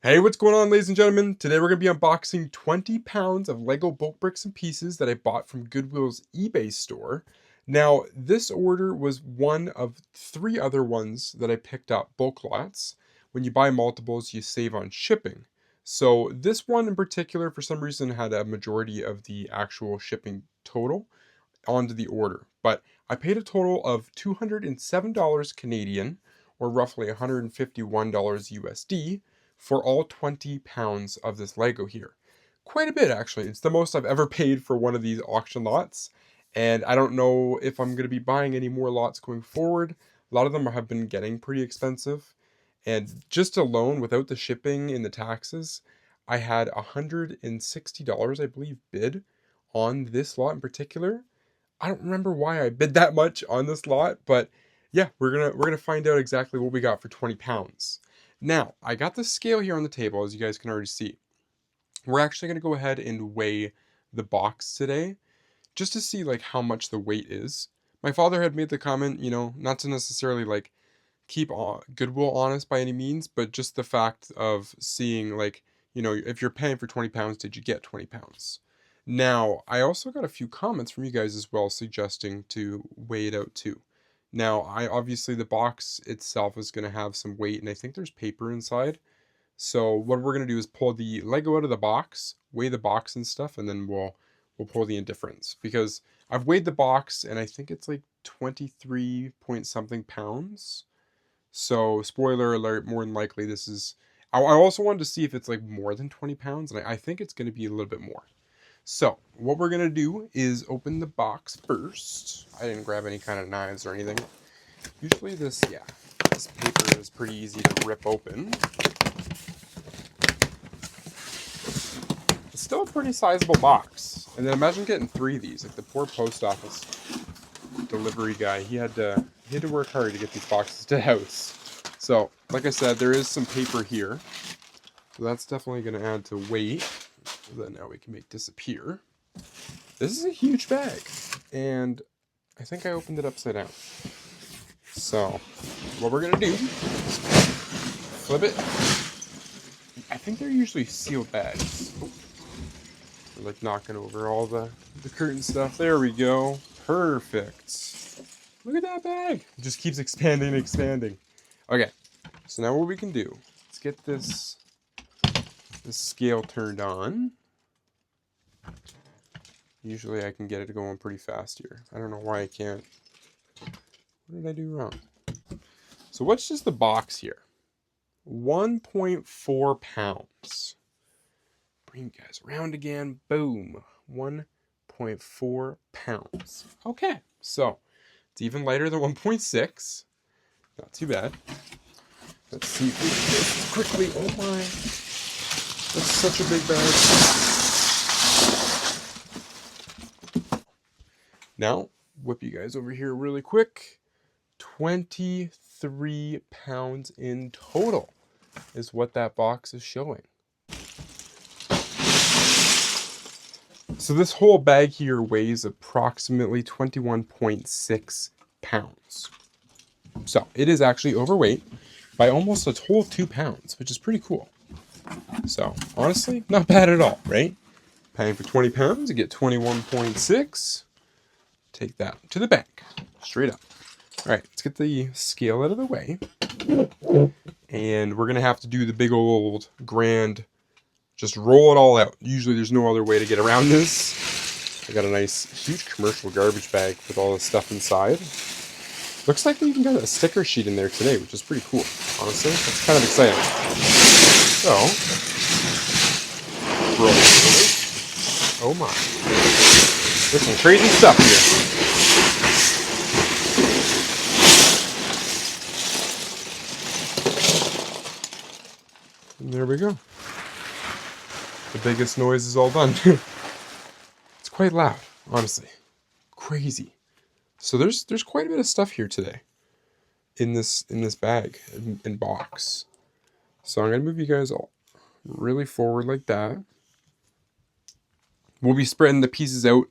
Hey, what's going on, ladies and gentlemen? Today we're going to be unboxing 20 pounds of Lego bulk bricks and pieces that I bought from Goodwill's eBay store. Now, this order was one of three other ones that I picked up, bulk lots. When you buy multiples, you save on shipping. So this one in particular, for some reason, had a majority of the actual shipping total onto the order. But I paid a total of $207 Canadian, or roughly $151 USD, for all 20 pounds of this Lego here. Quite a bit, actually. It's the most I've ever paid for one of these auction lots. And I don't know if I'm going to be buying any more lots going forward. A lot of them have been getting pretty expensive. And just alone, without the shipping and the taxes, I had $160, I believe, bid on this lot in particular. I don't remember why I bid that much on this lot, but yeah, we're gonna find out exactly what we got for 20 pounds. Now, I got the scale here on the table, as you guys can already see. We're actually gonna go ahead and weigh the box today, just to see like how much the weight is. My father had made the comment, not to necessarily like keep Goodwill honest by any means, but just the fact of seeing like, if you're paying for 20 pounds, did you get 20 pounds? Now, I also got a few comments from you guys as well suggesting to weigh it out too. Now, I obviously the box itself is going to have some weight and I think there's paper inside. So what we're going to do is pull the Lego out of the box, weigh the box and stuff, and then we'll pull the indifference because I've weighed the box and I think it's like 23 point something pounds. So, spoiler alert, more than likely this is... I also wanted to see if it's like more than 20 pounds, and I think it's going to be a little bit more. So, what we're going to do is open the box first. I didn't grab any kind of knives or anything. Usually this paper is pretty easy to rip open. It's still a pretty sizable box. And then imagine getting three of these. Like the poor post office delivery guy, he had to work hard to get these boxes to the house. So, like I said, there is some paper here. So that's definitely going to add to weight. That now we can make disappear. This is a huge bag. And I think I opened it upside down. So, what we're going to do is flip it. I think they're usually sealed bags. We're like knocking over all the curtain stuff. There we go. Perfect. Look at that bag. It just keeps expanding and expanding. Okay, so now what we can do, let's get this scale turned on. Usually I can get it going pretty fast here. I don't know why I can't. What did I do wrong? So what's just the box here? 1.4 pounds. Bring you guys around again. Boom. 1.4 pounds. Okay, so it's even lighter than 1.6. Not too bad. Let's see if we can do this quickly. Oh my. That's such a big bag. Now, whip you guys over here really quick. 23 pounds in total is what that box is showing. So this whole bag here weighs approximately 21.6 pounds. So it is actually overweight by almost a whole 2 pounds, which is pretty cool. So honestly, not bad at all, right? Paying for 20 pounds, you get 21.6. Take that to the bank, straight up. All right, let's get the scale out of the way. And we're gonna have to do the big old grand, just roll it all out. Usually there's no other way to get around this. I got a nice, huge commercial garbage bag with all the stuff inside. Looks like we even got a sticker sheet in there today, which is pretty cool, honestly. That's kind of exciting. So, roll it. Oh my. There's some crazy stuff here. And there we go. The biggest noise is all done. It's quite loud, honestly. Crazy. So there's quite a bit of stuff here today in this bag and box. So I'm gonna move you guys all really forward like that. We'll be spreading the pieces out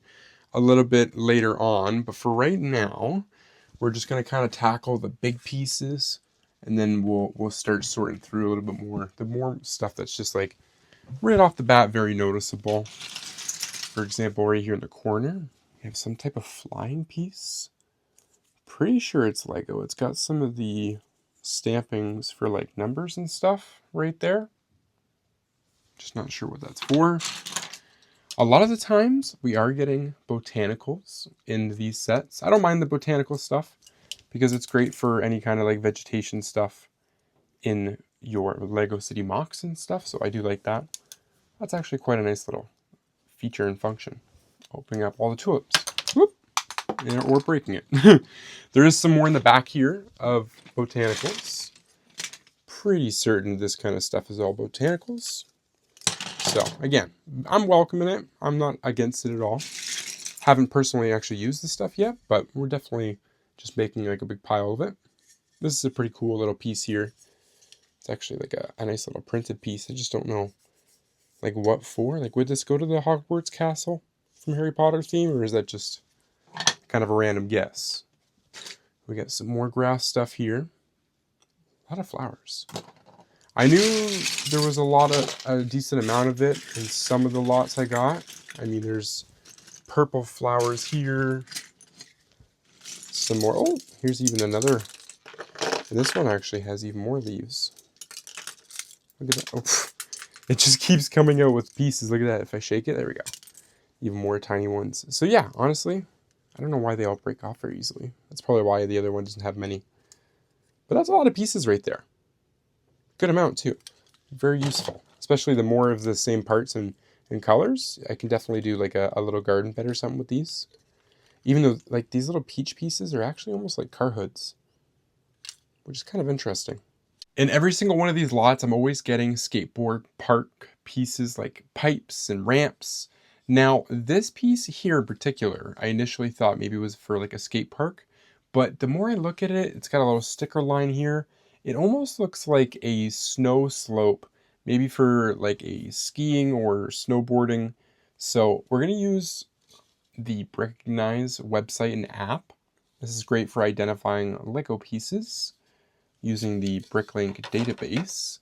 a little bit later on, but for right now, we're just gonna kind of tackle the big pieces and then we'll start sorting through a little bit more. The more stuff that's just like right off the bat very noticeable. For example, right here in the corner, we have some type of flying piece. Pretty sure it's Lego. It's got some of the stampings for like numbers and stuff right there. Just not sure what that's for. A lot of the times we are getting botanicals in these sets. I don't mind the botanical stuff because it's great for any kind of like vegetation stuff in your Lego City MOCs and stuff. So I do like that. That's actually quite a nice little feature and function. Opening up all the tulips. Whoop. Or breaking it. There is some more in the back here of botanicals. Pretty certain this kind of stuff is all botanicals. So again, I'm welcoming it. I'm not against it at all. Haven't personally actually used this stuff yet, but we're definitely just making like a big pile of it. This is a pretty cool little piece here. It's actually like a nice little printed piece. I just don't know like what for. Like, would this go to the Hogwarts castle from Harry Potter theme, or is that just kind of a random guess? We got some more grass stuff here. A lot of flowers. I knew there was a decent amount of it in some of the lots I got. I mean, there's purple flowers here. Some more. Oh, here's even another. And this one actually has even more leaves. Look at that. Oh, it just keeps coming out with pieces. Look at that. If I shake it, there we go. Even more tiny ones. So yeah, honestly, I don't know why they all break off very easily. That's probably why the other one doesn't have many. But that's a lot of pieces right there. Good amount too. Very useful. Especially the more of the same parts and colors. I can definitely do like a little garden bed or something with these. Even though like these little peach pieces are actually almost like car hoods. Which is kind of interesting. In every single one of these lots, I'm always getting skateboard park pieces like pipes and ramps. Now, this piece here in particular, I initially thought maybe it was for like a skate park. But the more I look at it, it's got a little sticker line here. It almost looks like a snow slope, maybe for like a skiing or snowboarding. So we're going to use the Recognize website and app. This is great for identifying Lego pieces using the Bricklink database.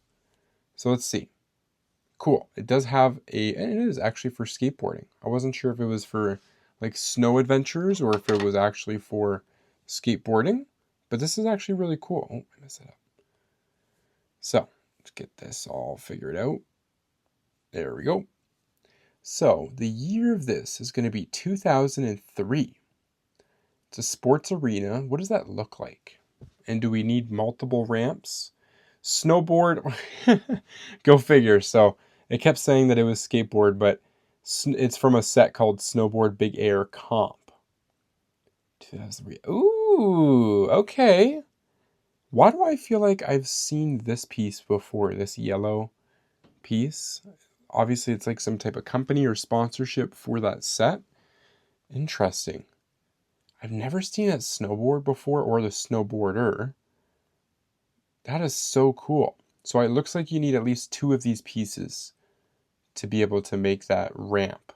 So let's see. Cool. It does have and it is actually for skateboarding. I wasn't sure if it was for like snow adventures or if it was actually for skateboarding, but this is actually really cool. Oh, I messed it up. So let's get this all figured out. There we go. So the year of this is going to be 2003. It's a sports arena. What does that look like? And do we need multiple ramps? Snowboard, go figure. So it kept saying that it was skateboard, but it's from a set called Snowboard Big Air Comp. 2003. Ooh, okay. Why do I feel like I've seen this piece before, this yellow piece? Obviously, it's like some type of company or sponsorship for that set. Interesting. I've never seen that snowboard before or the snowboarder. That is so cool. So it looks like you need at least 2 of these pieces to be able to make that ramp.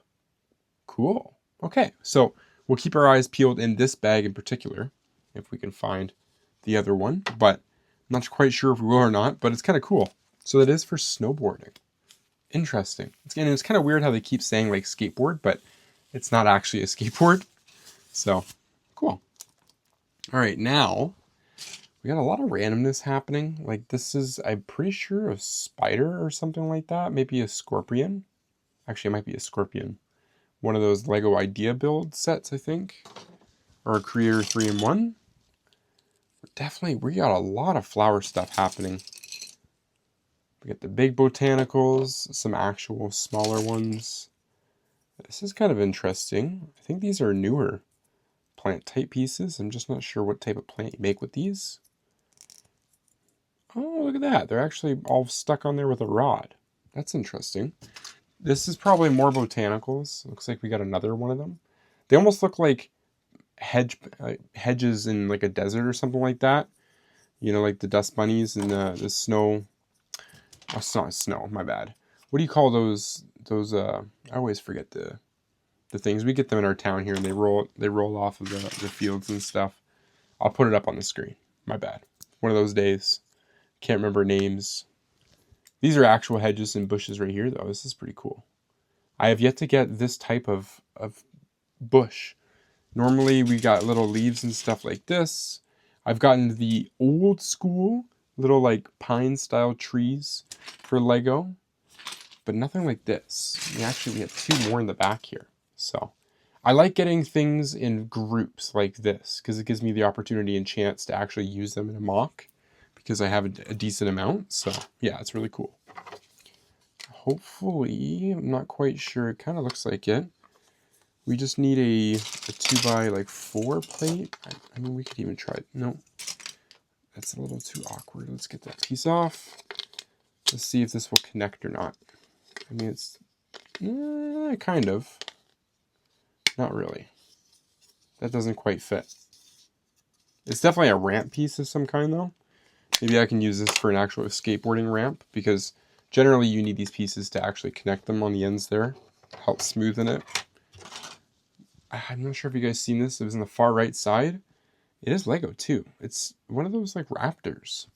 Cool. Okay, so we'll keep our eyes peeled in this bag in particular, if we can find the other one, but I'm not quite sure if we will or not, but it's kind of cool. So that is for snowboarding. Interesting. It's kind of weird how they keep saying like skateboard, but it's not actually a skateboard. So, cool. All right, now we got a lot of randomness happening. Like this is, I'm pretty sure, a spider or something like that. Maybe a scorpion. Actually, it might be a scorpion. One of those Lego Idea Build sets, I think. Or a Creator 3-in-1. Definitely, we got a lot of flower stuff happening. We got the big botanicals, some actual smaller ones. This is kind of interesting. I think these are newer plant type pieces. I'm just not sure what type of plant you make with these. Oh, look at that. They're actually all stuck on there with a rod. That's interesting. This is probably more botanicals. Looks like we got another one of them. They almost look like hedges in like a desert or something like that. You know, like the dust bunnies and the snow. Oh, it's not snow, my bad. What do you call those I always forget the things. We get them in our town here and they roll off of the fields and stuff. I'll put it up on the screen. My bad. One of those days. Can't remember names. These are actual hedges and bushes right here, though. This is pretty cool. I have yet to get this type of bush. Normally, we got little leaves and stuff like this. I've gotten the old school little like pine style trees for Lego, but nothing like this. Actually, we have two more in the back here. So I like getting things in groups like this because it gives me the opportunity and chance to actually use them in a mock because I have a decent amount. So yeah, it's really cool. Hopefully, I'm not quite sure. It kind of looks like it. We just need a 2x4 plate. I mean, we could even try it. No, that's a little too awkward. Let's get that piece off. Let's see if this will connect or not. I mean, it's kind of. Not really. That doesn't quite fit. It's definitely a ramp piece of some kind, though. Maybe I can use this for an actual skateboarding ramp, because generally you need these pieces to actually connect them on the ends there. Help smoothen it. I'm not sure if you guys seen this. It was on the far right side. It is Lego too. It's one of those like raptors.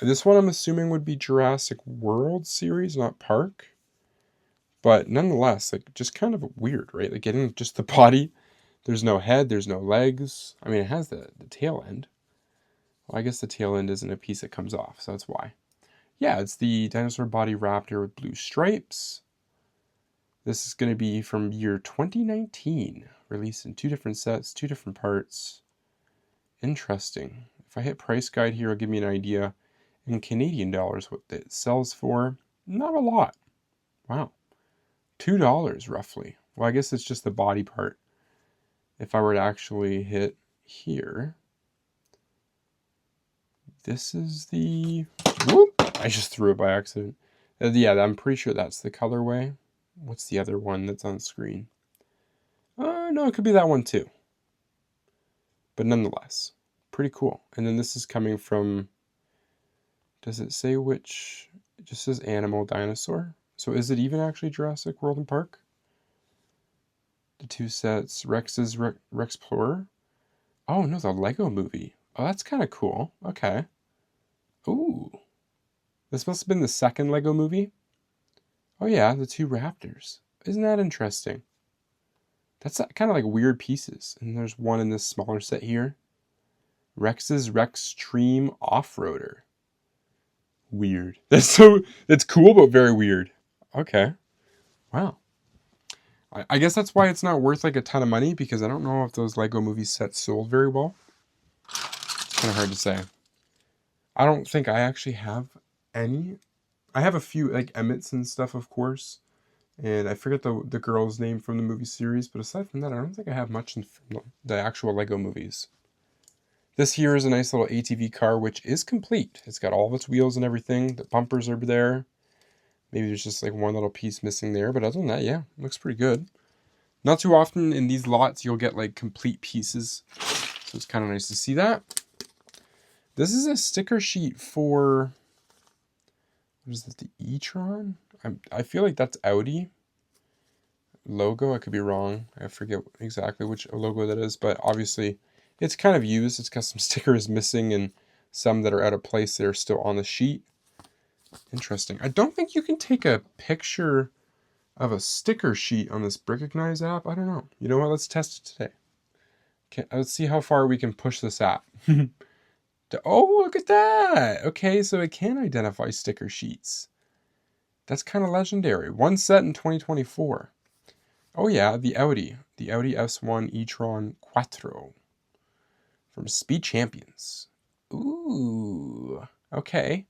This one I'm assuming would be Jurassic World series, not Park. But nonetheless, like just kind of weird, right? Like getting just the body. There's no head, there's no legs. I mean, it has the tail end. Well, I guess the tail end isn't a piece that comes off, so that's why. Yeah, it's the dinosaur body raptor with blue stripes. This is going to be from year 2019, released in 2 different sets, 2 different parts. Interesting. If I hit price guide here, it'll give me an idea in Canadian dollars what it sells for. Not a lot. Wow. $2 roughly. Well, I guess it's just the body part. If I were to actually hit here, this is the... Whoop! I just threw it by accident. Yeah, I'm pretty sure that's the colorway. What's the other one that's on screen? No, it could be that one too. But nonetheless, pretty cool. And then this is coming from... Does it say which? It just says animal dinosaur. So is it even actually Jurassic World and Park? The 2 sets. Rex's Rexplorer. Oh no, the Lego movie. Oh, that's kind of cool. Okay. Ooh. This must have been the second Lego movie. Oh yeah, the 2 raptors. Isn't that interesting? That's kind of like weird pieces. And there's one in this smaller set here. Rex's Rextreme Off-Roader. Weird. That's cool, but very weird. Okay. Wow. I guess that's why it's not worth like a ton of money, because I don't know if those Lego movie sets sold very well. It's kind of hard to say. I don't think I actually have any. I have a few like Emmets and stuff, of course. And I forget the girl's name from the movie series, but aside from that, I don't think I have much from the actual Lego movies. This here is a nice little ATV car, which is complete. It's got all of its wheels and everything. The bumpers are there. Maybe there's just like one little piece missing there, but other than that, yeah, looks pretty good. Not too often in these lots you'll get like complete pieces, so it's kind of nice to see that. This is a sticker sheet for, what is it, the e-tron? I feel like that's Audi logo. I could be wrong. I forget exactly which logo that is, but obviously it's kind of used. It's got some stickers missing and some that are out of place that are still on the sheet. Interesting. I don't think you can take a picture of a sticker sheet on this Recognize app. I don't know. You know what? Let's test it today. Okay, let's see how far we can push this app. Oh, look at that. Okay, so it can identify sticker sheets. That's kind of legendary. One set in 2024. Oh yeah, the Audi S1 e-tron Quattro from Speed Champions. Ooh, okay.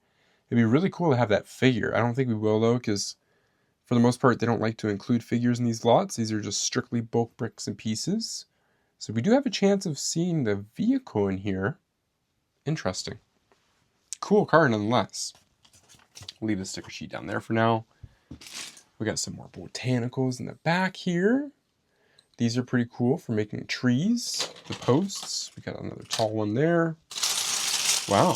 It'd be really cool to have that figure. I don't think we will though, because for the most part, they don't like to include figures in these lots. These are just strictly bulk bricks and pieces. So we do have a chance of seeing the vehicle in here. Interesting. Cool car nonetheless. We'll leave the sticker sheet down there for now. We got some more botanicals in the back here. These are pretty cool for making trees. The posts. We got another tall one there. Wow.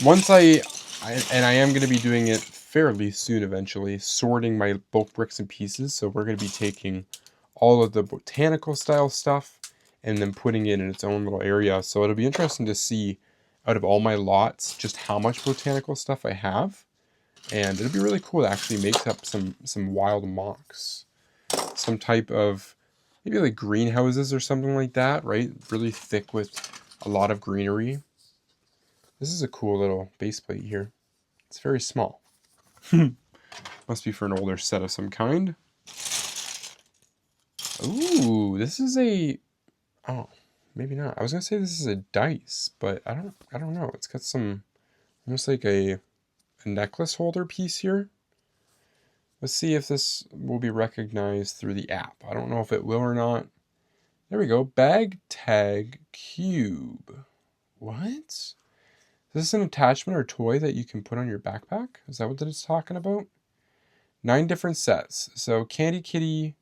Once I am going to be doing it fairly soon eventually, sorting my bulk bricks and pieces. So we're going to be taking all of the botanical style stuff and then putting it in its own little area. So it'll be interesting to see out of all my lots just how much botanical stuff I have. And it'll be really cool to actually make up some wild mocks. Some type of, maybe like greenhouses or something like that, right? Really thick with a lot of greenery. This is a cool little base plate here. It's very small. Must be for an older set of some kind. Ooh, this is a, oh, maybe not. I was gonna say this is a dice, but I don't know. It's got some, almost like a necklace holder piece here. Let's see if this will be recognized through the app. I don't know if it will or not. There we go. Bag tag cube. What? Is this an attachment or toy that you can put on your backpack? Is that what it's talking about? 9 different sets. So candy kitty.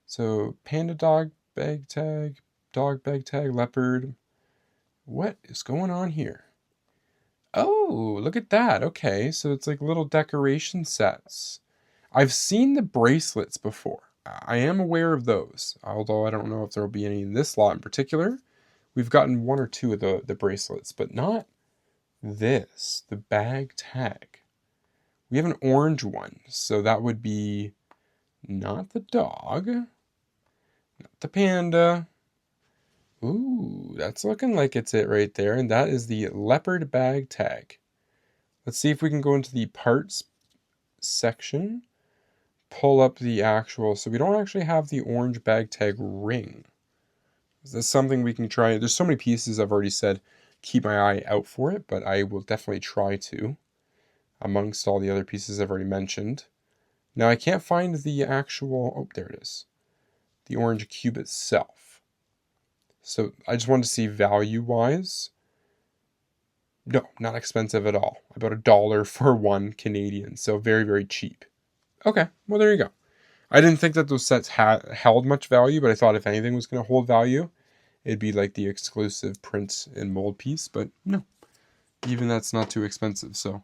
So panda dog bag tag. Dog bag tag. Leopard. What is going on here? Oh, look at that. Okay, so it's like little decoration sets. I've seen the bracelets before. I am aware of those, although I don't know if there will be any in this lot in particular. We've gotten 1 or 2 of the bracelets, but not this, the bag tag. We have an orange one, so that would be not the dog, not the panda. Ooh, that's looking like it's it right there, and that is the leopard bag tag. Let's see if we can go into the parts section. Pull up the actual, so we don't actually have the orange bag tag ring. Is this something we can try? There's so many pieces I've already said keep my eye out for it, but I will definitely try to, amongst all the other pieces I've already mentioned. Now I can't find the actual, oh, there it is, the orange cube itself. So I just wanted to see value-wise. No, not expensive at all. About $1 for 1 Canadian, so very, very cheap. Okay, well there you go. I didn't think that those sets held much value, but I thought if anything was going to hold value, it'd be like the exclusive print and mold piece, but no. Even that's not too expensive, so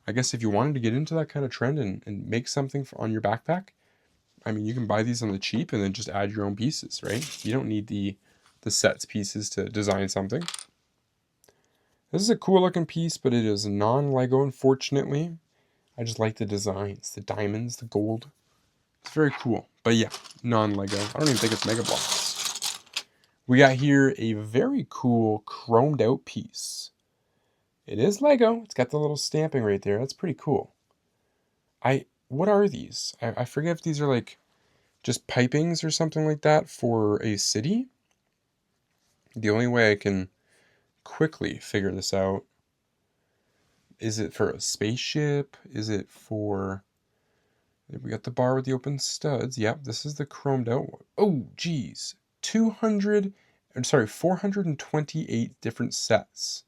I guess if you wanted to get into that kind of trend and make something on your backpack, I mean, you can buy these on the cheap and then just add your own pieces, right? You don't need the sets pieces to design something. This is a cool looking piece, but it is non-Lego, unfortunately. I just like the designs, the diamonds, the gold. It's very cool. But yeah, non-Lego. I don't even think it's Mega Bloks. We got here a very cool chromed out piece. It is Lego. It's got the little stamping right there. That's pretty cool. What are these? I forget if these are like just pipings or something like that for a city. The only way I can quickly figure this out, is it for a spaceship? Is it for, we got the bar with the open studs. Yep, this is the chromed out one. Oh, geez. 428 different sets.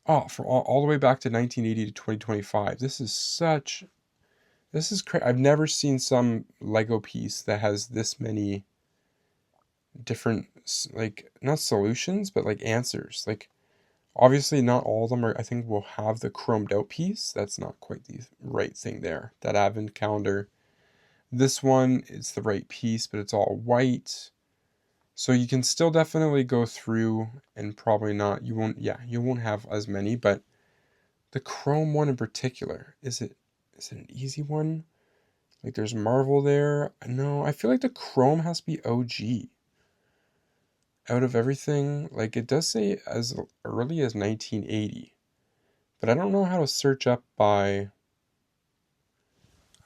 Oh, for all the way back to 1980 to 2025. This is crazy. I've never seen some Lego piece that has this many different, like, not solutions, but like answers. Like, obviously not all of them are, I think, will have the chromed out piece. That's not quite the right thing there. That advent calendar. This one, it's the right piece, but it's all white. So you can still definitely go through and probably not, you won't have as many, but the chrome one in particular, is it an easy one? Like there's Marvel there. No, I feel like the chrome has to be OG. Out of everything, like it does say as early as 1980, but I don't know how to search up by,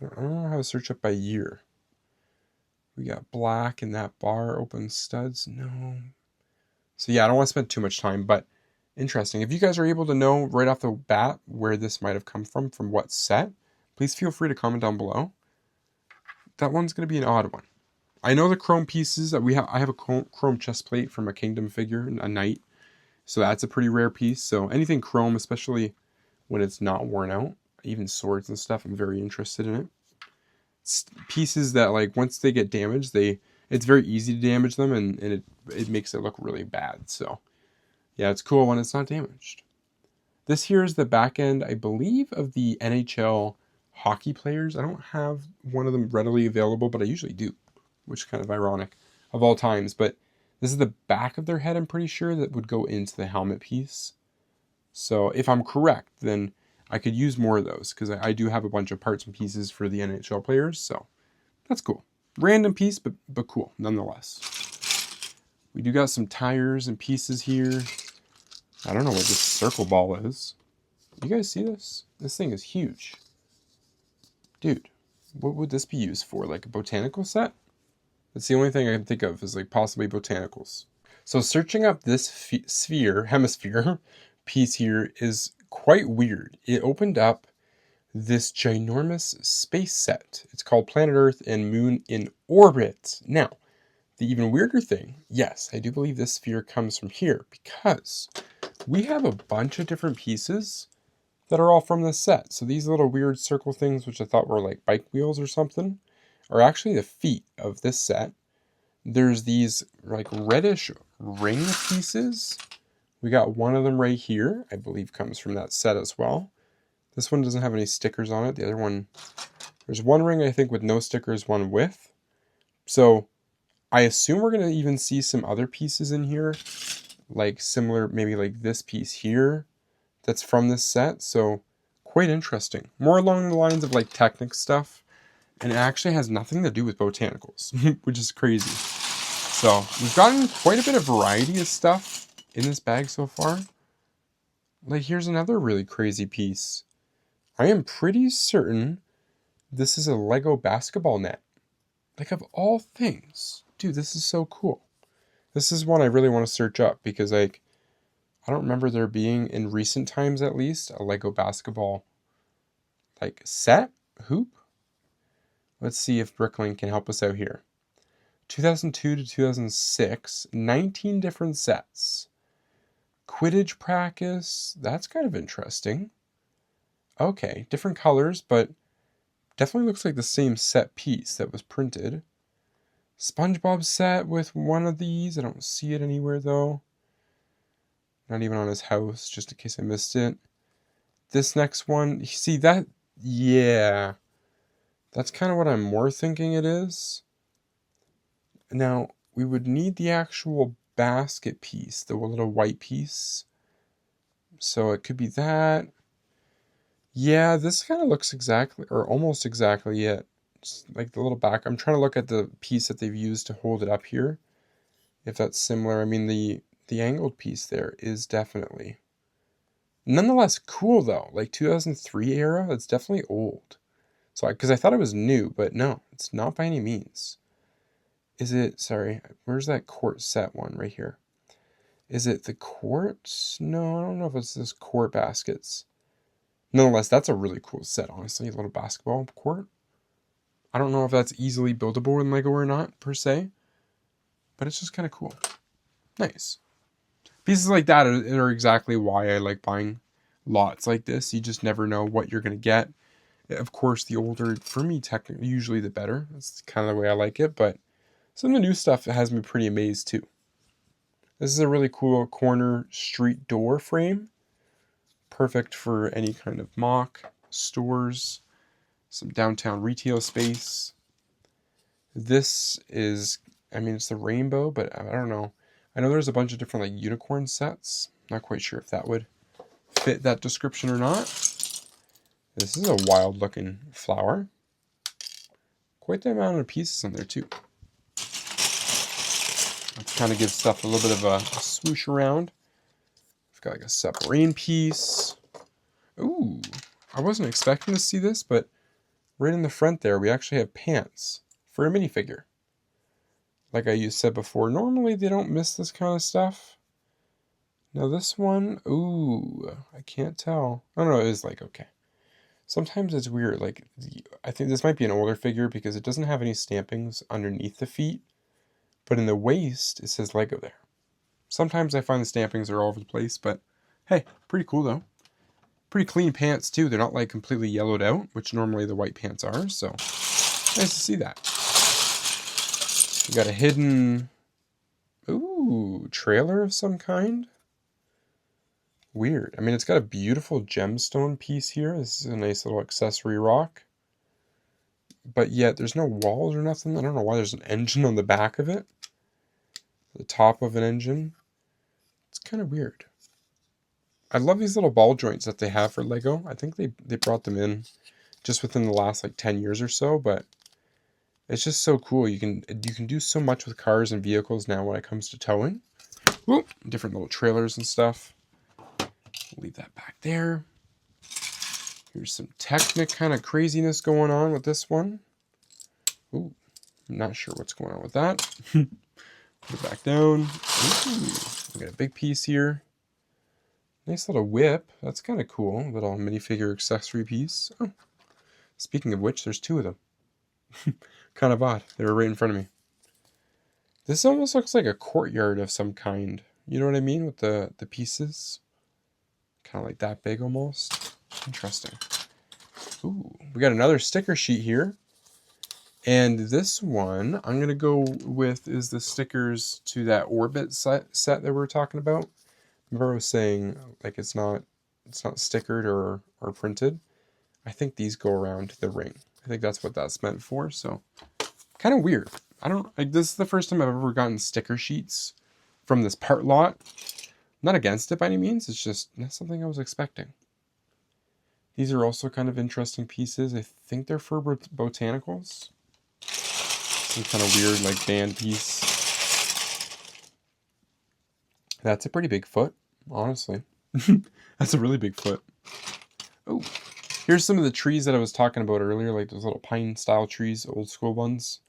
I don't know how to search up by year. We got black in that bar, open studs, no. So yeah, I don't want to spend too much time, but interesting. If you guys are able to know right off the bat where this might have come from what set, please feel free to comment down below. That one's going to be an odd one. I know the chrome pieces that I have a chrome chest plate from a Kingdom figure, a knight. So that's a pretty rare piece. So anything chrome, especially when it's not worn out, even swords and stuff, I'm very interested in it. It's pieces that, like, once they get damaged, it's very easy to damage them, and it makes it look really bad. So yeah, it's cool when it's not damaged. This here is the back end, I believe, of the NHL hockey players. I don't have one of them readily available, but I usually do, which is kind of ironic of all times. But this is the back of their head, I'm pretty sure, that would go into the helmet piece. So if I'm correct, then I could use more of those because I do have a bunch of parts and pieces for the NHL players. So that's cool. Random piece, but cool nonetheless. We do got some tires and pieces here. I don't know what this circle ball is. You guys see this? This thing is huge. Dude, what would this be used for? Like a botanical set? That's the only thing I can think of is like possibly botanicals. So searching up this hemisphere piece here is quite weird. It opened up this ginormous space set. It's called Planet Earth and Moon in Orbit. Now, the even weirder thing, yes, I do believe this sphere comes from here because we have a bunch of different pieces that are all from this set. So these little weird circle things, which I thought were like bike wheels or something, are actually the feet of this set. There's these like reddish ring pieces. We got one of them right here, I believe comes from that set as well. This one doesn't have any stickers on it. The other one, there's one ring I think with no stickers, one with. So I assume we're going to even see some other pieces in here, like similar, maybe like this piece here that's from this set. So quite interesting. More along the lines of like Technic stuff. And it actually has nothing to do with botanicals, which is crazy. So we've gotten quite a bit of variety of stuff in this bag so far. Like here's another really crazy piece. I am pretty certain this is a Lego basketball net. Like of all things. Dude, this is so cool. This is one I really want to search up because like I don't remember there being in recent times at least a Lego basketball like set hoop. Let's see if Bricklink can help us out here. 2002 to 2006, 19 different sets. Quidditch practice, that's kind of interesting. Okay, different colors, but definitely looks like the same set piece that was printed. SpongeBob set with one of these. I don't see it anywhere though. Not even on his house, just in case I missed it. This next one, you see that? Yeah. That's kind of what I'm more thinking it is. Now, we would need the actual basket piece, the little white piece. So it could be that. Yeah, this kind of looks exactly, or almost exactly it. Just like the little back. I'm trying to look at the piece that they've used to hold it up here. If that's similar. I mean, the angled piece there is definitely. Nonetheless, cool though. Like 2003 era, that's definitely old. So, because I thought it was new, but no, it's not by any means. Is it, sorry, where's that quart set one right here? Is it the quartz? No, I don't know if it's this quart baskets. Nonetheless, that's a really cool set, honestly. A little basketball court. I don't know if that's easily buildable in Lego or not, per se. But it's just kind of cool. Nice. Pieces like that are exactly why I like buying lots like this. You just never know what you're going to get. Of course, the older, for me, technically, usually the better. That's kind of the way I like it. But some of the new stuff has me pretty amazed, too. This is a really cool corner street door frame. Perfect for any kind of mock stores, some downtown retail space. This is, I mean, it's the rainbow, but I don't know. I know there's a bunch of different like unicorn sets. Not quite sure if that would fit that description or not. This is a wild looking flower. Quite the amount of pieces in there too. Let's kind of give stuff a little bit of a swoosh around. We've got like a submarine piece. Ooh, I wasn't expecting to see this, but right in the front there, we actually have pants for a minifigure. Like I said before, normally they don't miss this kind of stuff. Now this one, ooh, I can't tell. Oh no, it is like, okay. Sometimes it's weird, like, I think this might be an older figure because it doesn't have any stampings underneath the feet, but in the waist, it says Lego there. Sometimes I find the stampings are all over the place, but hey, pretty cool though. Pretty clean pants too. They're not like completely yellowed out, which normally the white pants are, so nice to see that. We got a hidden, ooh, trailer of some kind. Weird. I mean, it's got a beautiful gemstone piece here. This is a nice little accessory rock. But yet, there's no walls or nothing. I don't know why there's an engine on the back of it. The top of an engine. It's kind of weird. I love these little ball joints that they have for Lego. I think they brought them in just within the last like 10 years or so, but it's just so cool. You can do so much with cars and vehicles now when it comes to towing. Ooh, different little trailers and stuff. Leave that back there. Here's some Technic kind of craziness going on with this one. Ooh, I'm not sure what's going on with that. Put it back down. Ooh, we got a big piece here. Nice little whip. That's kind of cool. Little minifigure accessory piece. Oh, speaking of which, there's two of them. Kind of odd. They were right in front of me. This almost looks like a courtyard of some kind. You know what I mean? With the pieces. Kind of like that big almost. Interesting. Ooh, we got another sticker sheet here. And this one, I'm going to go with is the stickers to that Orbit set that we were talking about. Remember I was saying like it's not stickered or printed. I think these go around the ring. I think that's what that's meant for. So kind of weird. I don't like this is the first time I've ever gotten sticker sheets from this part lot. Not against it by any means. It's just not something I was expecting. These are also kind of interesting pieces. I think they're for botanicals. Some kind of weird like band piece. That's a pretty big foot, honestly. That's a really big foot. Oh, here's some of the trees that I was talking about earlier, like those little pine style trees, old school ones.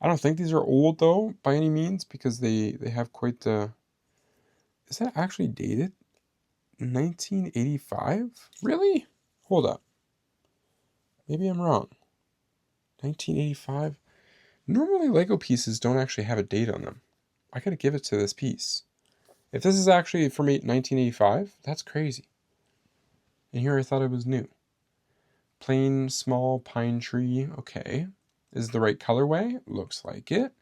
I don't think these are old though, by any means, because they have quite the... Is that actually dated? 1985? Really? Hold up. Maybe I'm wrong. 1985? Normally Lego pieces don't actually have a date on them. I gotta give it to this piece. If this is actually from 1985, that's crazy. And here I thought it was new. Plain small pine tree. Okay. Is it the right colorway? Looks like it.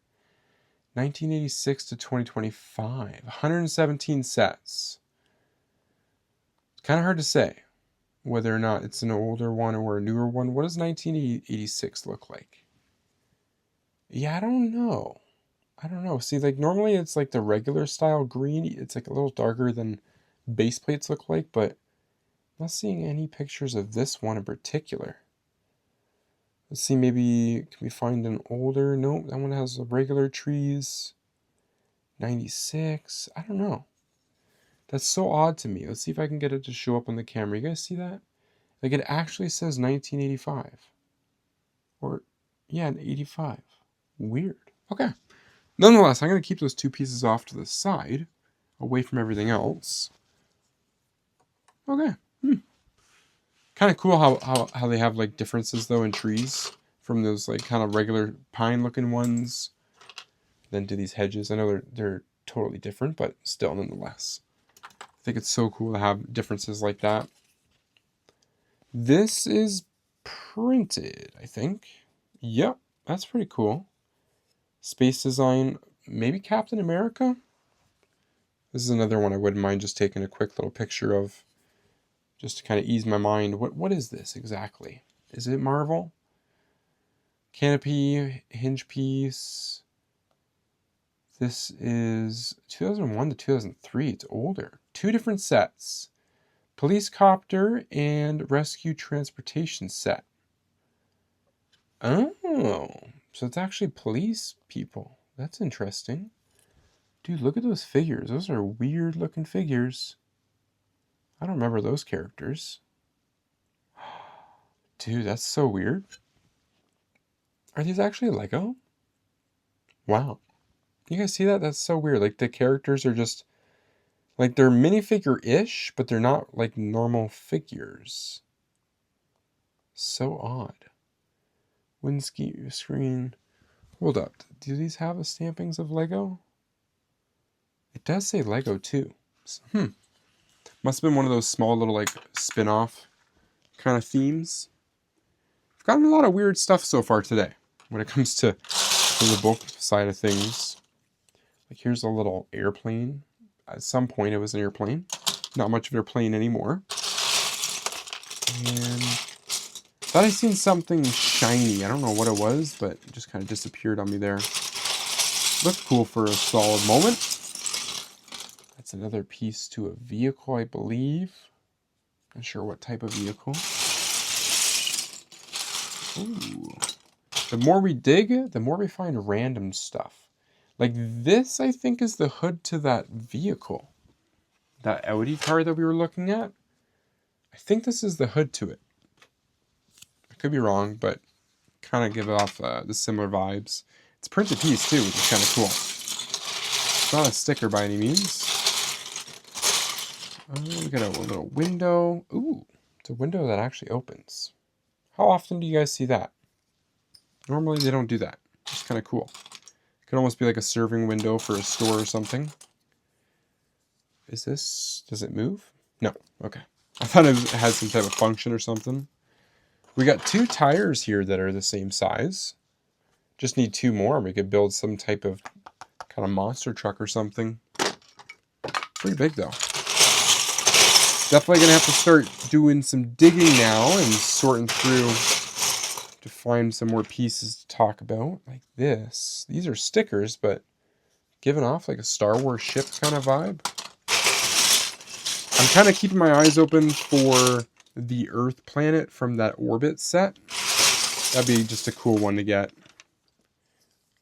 1986 to 2025. 117 sets. It's kind of hard to say whether or not it's an older one or a newer one. What does 1986 look like? Yeah, I don't know. See, like normally it's like the regular style green. It's like a little darker than base plates look like, but I'm not seeing any pictures of this one in particular. Let's see, maybe can we find an older? Nope, that one has regular trees. 96. I don't know. That's so odd to me. Let's see if I can get it to show up on the camera. You guys see that? Like it actually says 1985. Or yeah, 85. Weird. Okay. Nonetheless, I'm going to keep those two pieces off to the side, away from everything else. Okay. Kind of cool how they have like differences though in trees from those like kind of regular pine looking ones then to these hedges. I know they're totally different, but still nonetheless. I think it's so cool to have differences like that. This is printed, I think. Yep, that's pretty cool. Space design, maybe Captain America? This is another one I wouldn't mind just taking a quick little picture of, just to kind of ease my mind. What is this exactly? Is it Marvel? Canopy, hinge piece. This is 2001 to 2003. It's older. Two different sets. Police copter and rescue transportation set. Oh, so it's actually police people. That's interesting. Dude, look at those figures. Those are weird looking figures. I don't remember those characters. Dude, that's so weird. Are these actually Lego? Wow. You guys see that? That's so weird. Like the characters are just... like they're minifigure-ish, but they're not like normal figures. So odd. Windscreen screen. Hold up. Do these have the stampings of Lego? It does say Lego too. Must have been one of those small little like spin-off kind of themes. I've gotten a lot of weird stuff so far today when it comes to the book side of things. Like here's a little airplane. At some point it was an airplane. Not much of an airplane anymore. And thought I seen something shiny. I don't know what it was, but it just kind of disappeared on me there. Looked cool for a solid moment. That's It's another piece to a vehicle, I believe. Not sure what type of vehicle. Ooh. The more we dig, the more we find random stuff. Like this, I think, is the hood to that vehicle. That Audi car that we were looking at. I think this is the hood to it. I could be wrong, but kind of give off the similar vibes. It's a printed piece too, which is kind of cool. It's not a sticker by any means. We got a little window. Ooh, it's a window that actually opens. How often do you guys see that? Normally they don't do that. It's kind of cool. It could almost be like a serving window for a store or something. Is this, does it move? No, okay. I thought it had some type of function or something. We got 2 tires here that are the same size. Just need 2 more and we could build some type of kind of monster truck or something. Pretty big though. Definitely gonna have to start doing some digging now and sorting through to find some more pieces to talk about. Like this. These are stickers, but giving off like a Star Wars ship kind of vibe. I'm kind of keeping my eyes open for the Earth planet from that Orbit set. That'd be just a cool one to get.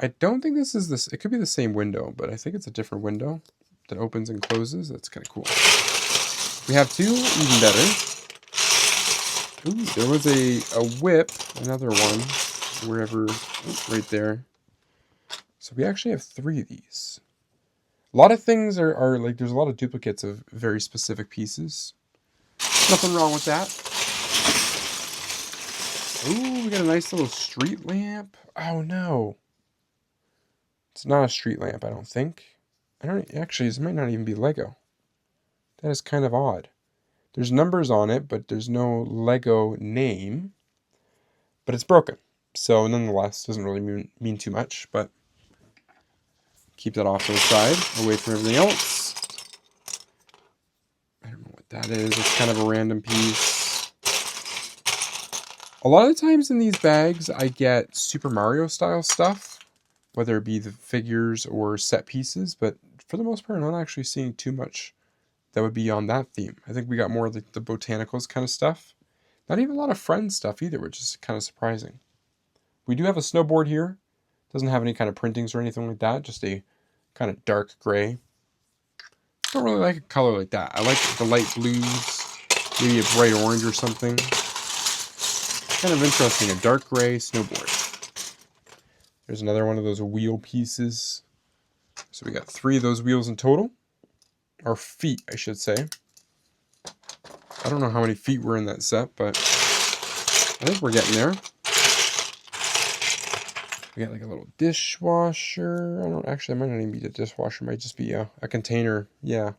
I don't think this is this. It could be the same window, but I think it's a different window that opens and closes. That's kind of cool. We have 2, even better. Ooh, there was a whip, another one, wherever, right there. So we actually have 3 of these. A lot of things are like, there's a lot of duplicates of very specific pieces. Nothing wrong with that. Ooh, we got a nice little street lamp. Oh no. It's not a street lamp, I don't think. Actually, this might not even be Lego. That is kind of odd. There's numbers on it, but there's no Lego name. But it's broken. So nonetheless, doesn't really mean too much, but keep that off to the side, away from everything else. I don't know what that is. It's kind of a random piece. A lot of the times in these bags, I get Super Mario style stuff, whether it be the figures or set pieces, but for the most part, I'm not actually seeing too much that would be on that theme. I think we got more of the botanicals kind of stuff. Not even a lot of Friends stuff either, which is kind of surprising. We do have a snowboard here. Doesn't have any kind of printings or anything like that, just a kind of dark gray. Don't really like a color like that. I like the light blues, maybe a bright orange or something. Kind of interesting, a dark gray snowboard. There's another one of those wheel pieces. So we got 3 of those wheels in total. Or feet, I should say. I don't know how many feet were in that set, but I think we're getting there. We got like a little dishwasher. Actually, it might not even be a dishwasher. It might just be a container. Yeah.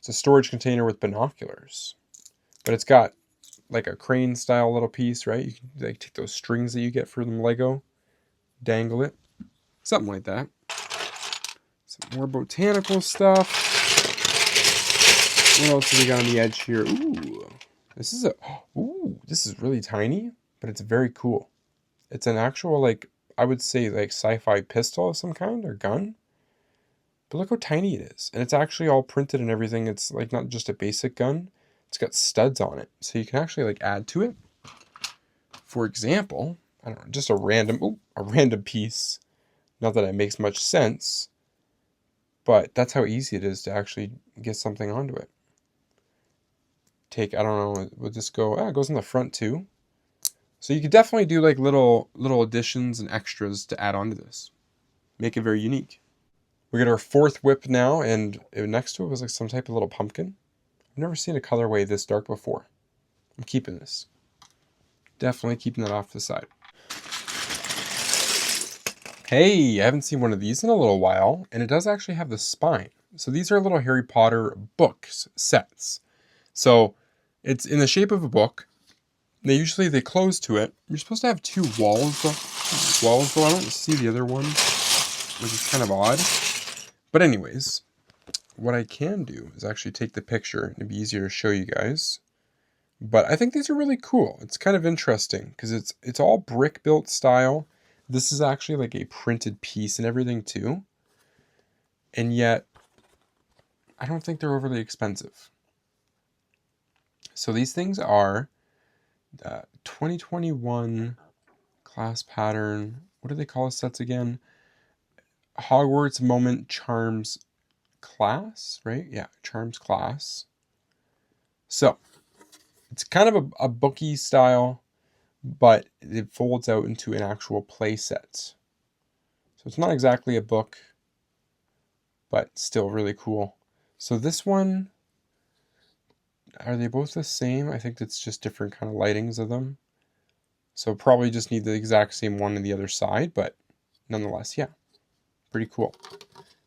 It's a storage container with binoculars. But it's got like a crane style little piece, right? You can like take those strings that you get for them Lego, dangle it. Something like that. Some more botanical stuff. What else do we got on the edge here? Ooh. This is really tiny, but it's very cool. It's an actual, like, I would say, like, sci-fi pistol of some kind, or gun. But look how tiny it is. And it's actually all printed and everything. It's, like, not just a basic gun. It's got studs on it. So you can actually, like, add to it. For example, I don't know, just a random piece. Not that it makes much sense. But that's how easy it is to actually get something onto it. I don't know, would this go, it goes in the front too. So you could definitely do like little additions and extras to add onto this. Make it very unique. We got our 4th whip now, and next to it was like some type of little pumpkin. I've never seen a colorway this dark before. I'm keeping this. Definitely keeping that off to the side. Hey, I haven't seen one of these in a little while, and it does actually have the spine. So these are little Harry Potter books, sets. So it's in the shape of a book. They close to it. You're supposed to have 2 walls though. I don't see the other one, which is kind of odd. But anyways, what I can do is actually take the picture. It'd be easier to show you guys. But I think these are really cool. It's kind of interesting because it's all brick built style. This is actually like a printed piece and everything too. And yet, I don't think they're overly expensive. So these things are 2021 class pattern. What do they call the sets again? Hogwarts Moment Charms Class, right? Yeah, Charms Class. So it's kind of a booky style, but it folds out into an actual play set. So it's not exactly a book, but still really cool. So this one, are they both the same? I think it's just different kind of lightings of them. So probably just need the exact same one on the other side, but nonetheless, yeah, pretty cool.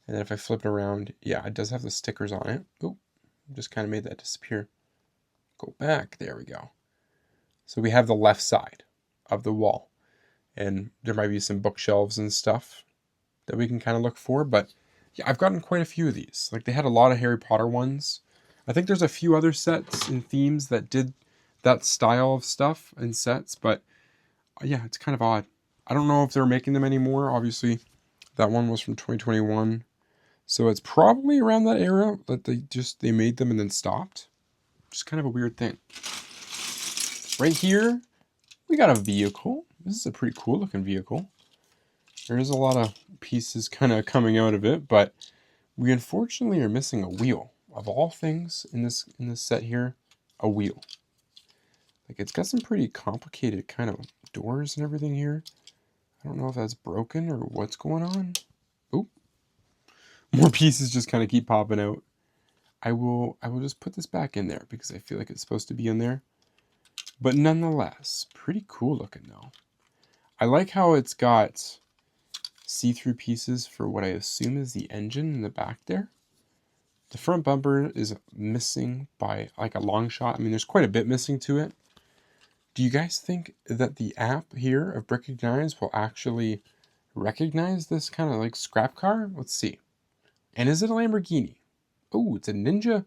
And then if I flip it around, yeah, it does have the stickers on it. Oh, just kind of made that disappear. Go back, there we go. So we have the left side of the wall, and there might be some bookshelves and stuff that we can kind of look for, but yeah, I've gotten quite a few of these. Like, they had a lot of Harry Potter ones. I think there's a few other sets and themes that did that style of stuff and sets, but yeah, it's kind of odd. I don't know if they're making them anymore. Obviously, that one was from 2021. So it's probably around that era that they made them and then stopped. Just kind of a weird thing. Right here, we got a vehicle. This is a pretty cool looking vehicle. There's a lot of pieces kind of coming out of it, but we unfortunately are missing a wheel. Of all things in this set here, a wheel. Like, it's got some pretty complicated kind of doors and everything here. I don't know if that's broken or what's going on. Oop. More pieces just kind of keep popping out. I will just put this back in there because I feel like it's supposed to be in there. But nonetheless, pretty cool looking though. I like how it's got see-through pieces for what I assume is the engine in the back there. The front bumper is missing by like a long shot. I mean, there's quite a bit missing to it. Do you guys think that the app here of Recognize will actually recognize this kind of like scrap car? Let's see. And is it a Lamborghini? Oh, it's a Ninja.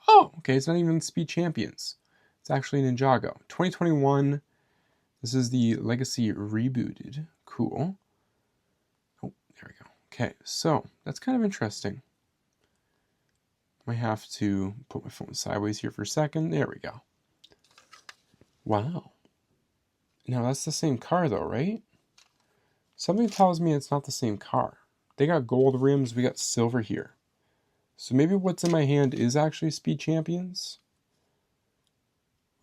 Oh, okay, it's not even Speed Champions. It's actually a Ninjago. 2021. This is the Legacy Rebooted. Cool. Oh, there we go. Okay, so that's kind of interesting. Might have to put my phone sideways here for a second. There we go. Wow. Now that's the same car though, right? Something tells me it's not the same car. They got gold rims, we got silver here. So maybe what's in my hand is actually Speed Champions.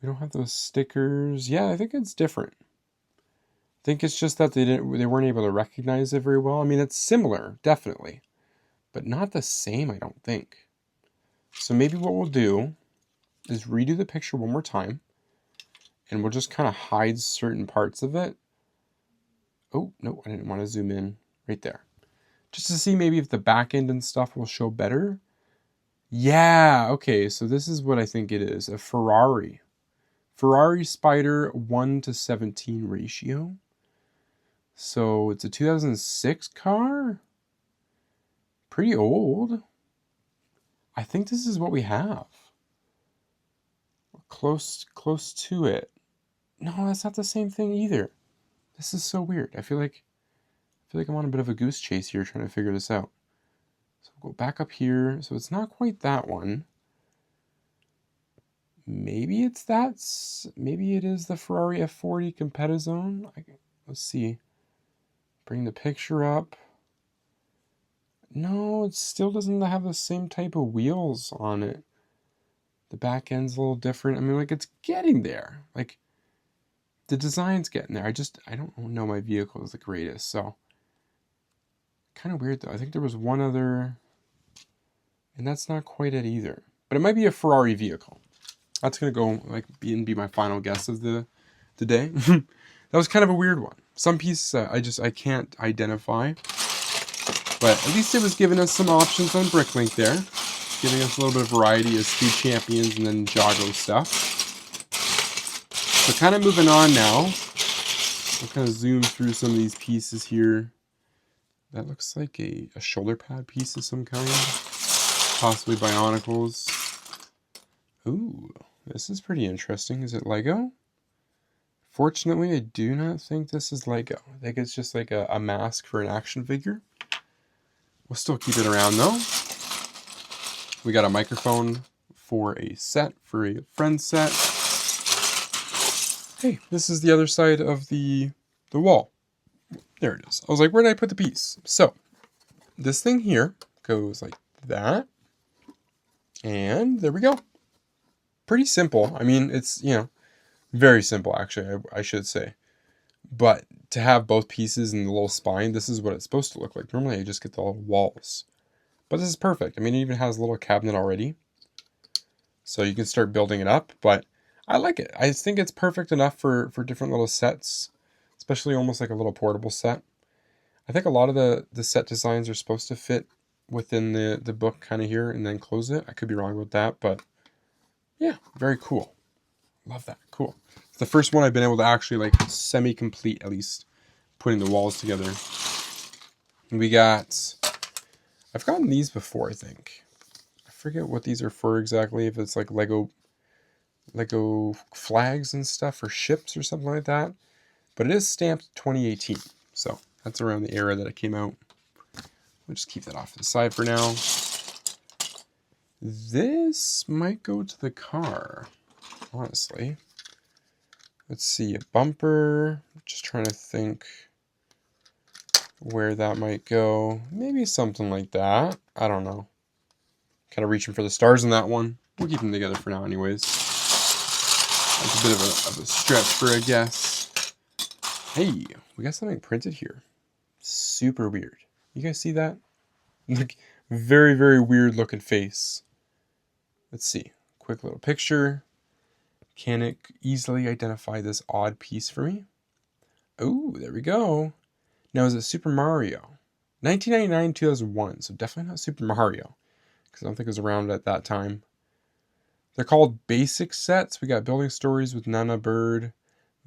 We don't have those stickers. Yeah, I think it's different. I think it's just that they weren't able to recognize it very well. I mean, it's similar, definitely, but not the same, I don't think. So maybe what we'll do is redo the picture one more time, and we'll just kind of hide certain parts of it. Oh, no, I didn't want to zoom in right there. Just to see maybe if the back end and stuff will show better. Yeah, okay, so this is what I think it is. A Ferrari. Ferrari Spider 1:17 ratio. So it's a 2006 car. Pretty old. I think this is what we have. Close to it. No, that's not the same thing either. This is so weird. I feel like I'm on a bit of a goose chase here trying to figure this out. So we'll go back up here. So it's not quite that one. Maybe it's that. Maybe it is the Ferrari F40 Competizone. Let's see. Bring the picture up. No, it still doesn't have the same type of wheels on it. The back end's a little different. I mean, like, it's getting there. Like, the design's getting there. I don't know my vehicle is the greatest, so. Kind of weird, though. I think there was one other, and that's not quite it either. But it might be a Ferrari vehicle. That's going to go, like, be my final guess of the day. That was kind of a weird one. Some piece I can't identify. But at least it was giving us some options on Bricklink there. Giving us a little bit of variety of Speed Champions and then Jago stuff. So kind of moving on now. We'll kind of zoom through some of these pieces here. That looks like a shoulder pad piece of some kind. Possibly Bionicles. Ooh, this is pretty interesting. Is it Lego? Fortunately, I do not think this is Lego. I think it's just like a mask for an action figure. We'll still keep it around though. We got a microphone for a set, for a friend set. Hey, this is the other side of the wall. There it is. I was like, where did I put the piece? So, this thing here goes like that. And there we go. Pretty simple. I mean, it's, very simple, actually, I should say. But to have both pieces and the little spine, this is what it's supposed to look like. Normally, I just get the little walls. But this is perfect. I mean, it even has a little cabinet already. So you can start building it up. But I like it. I think it's perfect enough for different little sets. Especially almost like a little portable set. I think a lot of the set designs are supposed to fit within the book kind of here and then close it. I could be wrong about that, but yeah, very cool. Love that. Cool. It's the first one I've been able to actually like semi-complete, at least putting the walls together. And I've gotten these before, I think. I forget what these are for exactly, if it's like Lego flags and stuff or ships or something like that. But it is stamped 2018, so that's around the era that it came out. We'll just keep that off to the side for now. This might go to the car, honestly. Let's see, a bumper. Just trying to think where that might go. Maybe something like that. I don't know. Kind of reaching for the stars in that one. We'll keep them together for now anyways. That's a bit of a stretch for a guess. Hey, we got something printed here. Super weird. You guys see that? Like, very, very weird looking face. Let's see. Quick little picture. Can it easily identify this odd piece for me? Oh, there we go. Now, is it Super Mario? 1999, 2001. So definitely not Super Mario. Because I don't think it was around at that time. They're called basic sets. We got Building Stories with Nana Bird.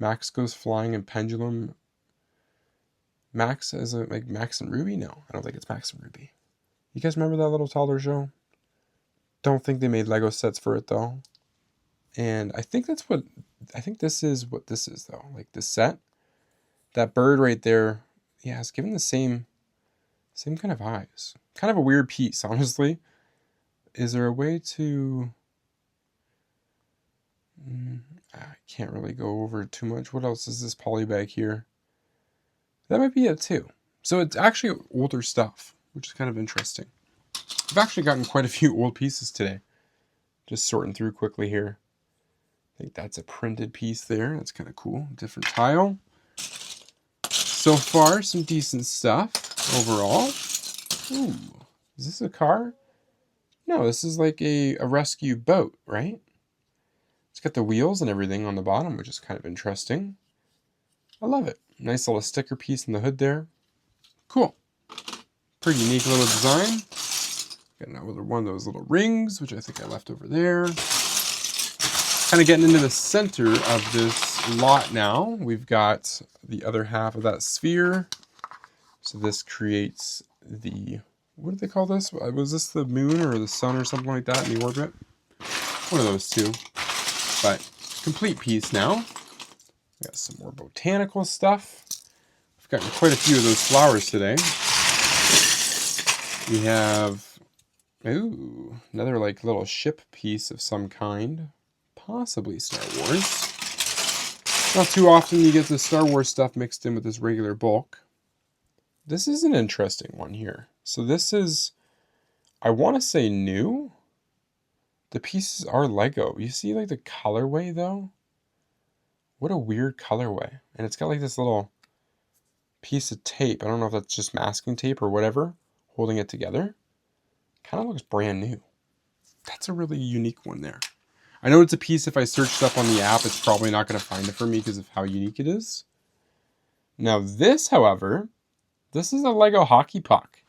Max Goes Flying and Pendulum. Max as like Max and Ruby? No, I don't think it's Max and Ruby. You guys remember that little toddler show? Don't think they made Lego sets for it though. And I think this is what this is though. Like the set. That bird right there, yeah, it's given the same kind of eyes. Kind of a weird piece, honestly. Is there a way to... I can't really go over too much. What else is this poly bag here? That might be it too. So it's actually older stuff, which is kind of interesting. I've actually gotten quite a few old pieces today. Just sorting through quickly here. I think that's a printed piece there. That's kind of cool. Different tile. So far, some decent stuff overall. Ooh, is this a car? No, this is like a rescue boat, right? It's got the wheels and everything on the bottom, which is kind of interesting. I love it. Nice little sticker piece in the hood there. Cool. Pretty unique little design. Got another one of those little rings, which I think I left over there. Kind of getting into the center of this lot now. We've got the other half of that sphere. So this creates the... What do they call this? Was this the moon or the sun or something like that in the orbit? One of those two. But complete piece now. We got some more botanical stuff. I've gotten quite a few of those flowers today. We have, another like little ship piece of some kind. Possibly Star Wars. Not too often you get the Star Wars stuff mixed in with this regular bulk. This is an interesting one here. So this is, I want to say new. The pieces are Lego. You see like the colorway though? What a weird colorway. And it's got like this little piece of tape. I don't know if that's just masking tape or whatever, holding it together. Kind of looks brand new. That's a really unique one there. I know it's a piece, if I searched up on the app, it's probably not going to find it for me because of how unique it is. Now this, however, this is a Lego hockey puck.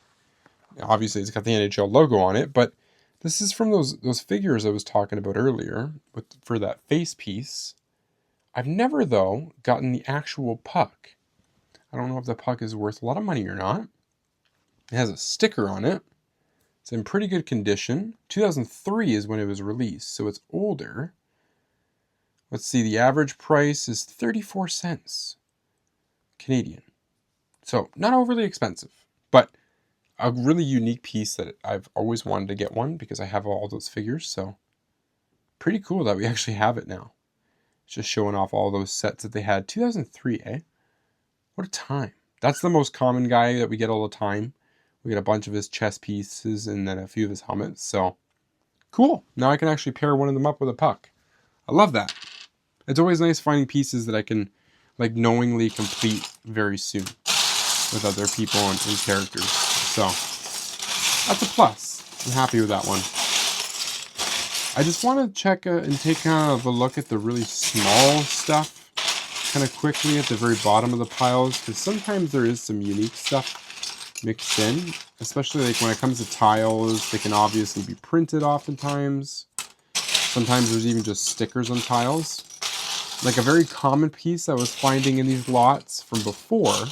Obviously it's got the NHL logo on it, but this is from those figures I was talking about earlier for that face piece. I've never, though, gotten the actual puck. I don't know if the puck is worth a lot of money or not. It has a sticker on it. It's in pretty good condition. 2003 is when it was released, so it's older. Let's see, the average price is 34 cents Canadian. So, not overly expensive, but a really unique piece that I've always wanted to get one because I have all those figures. So pretty cool that we actually have it now. It's just showing off all those sets that they had. 2003, eh? What a time. That's the most common guy that we get all the time. We get a bunch of his chest pieces and then a few of his helmets. So cool. Now I can actually pair one of them up with a puck. I love that. It's always nice finding pieces that I can like knowingly complete very soon with other people and characters. So that's a plus. I'm happy with that one. I just want to check and take kind of a look at the really small stuff kind of quickly at the very bottom of the piles, because sometimes there is some unique stuff mixed in, especially like when it comes to tiles. They can obviously be printed oftentimes. Sometimes there's even just stickers on tiles. Like a very common piece I was finding in these lots from before